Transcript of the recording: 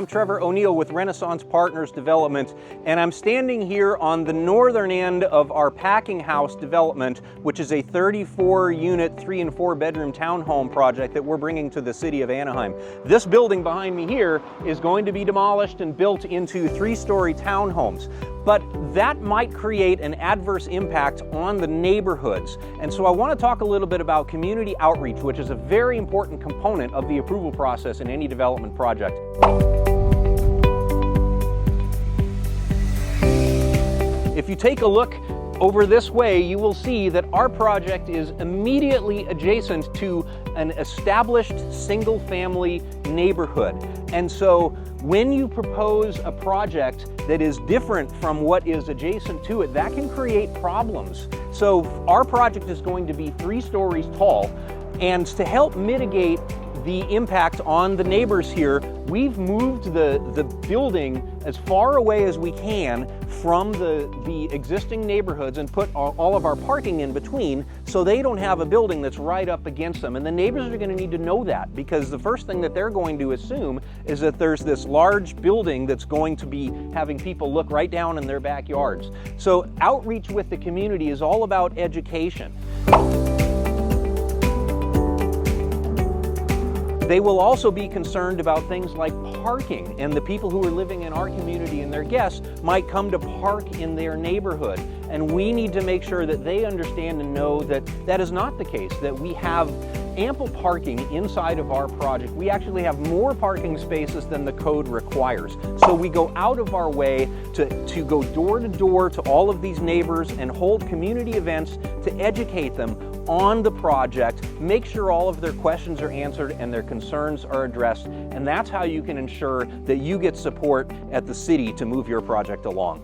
I'm Trevor O'Neill with Renaissance Partners Development, and I'm standing here on the northern end of our Packing House development, which is a 34-unit, 3- and 4-bedroom townhome project that we're bringing to the city of Anaheim. This building behind me here is going to be demolished and built into 3-story townhomes. But that might create an adverse impact on the neighborhoods. And so I want to talk a little bit about community outreach, which is a very important component of the approval process in any development project. If you take a look over this way, you will see that our project is immediately adjacent to an established single-family neighborhood. And so when you propose a project that is different from what is adjacent to it, that can create problems. So our project is going to be 3 stories tall, and to help mitigate the impact on the neighbors here, we've moved the building as far away as we can from the existing neighborhoods and put all of our parking in between so they don't have a building that's right up against them. And the neighbors are going to need to know that, because the first thing that they're going to assume is that there's this large building that's going to be having people look right down in their backyards. So outreach with the community is all about education. They will also be concerned about things like parking, and the people who are living in our community and their guests might come to park in their neighborhood. And we need to make sure that they understand and know that that is not the case, that we have ample parking inside of our project. We actually have more parking spaces than the code requires. So we go out of our way to go door to door to all of these neighbors and hold community events to educate them on the project, make sure all of their questions are answered and their concerns are addressed, and that's how you can ensure that you get support at the city to move your project along.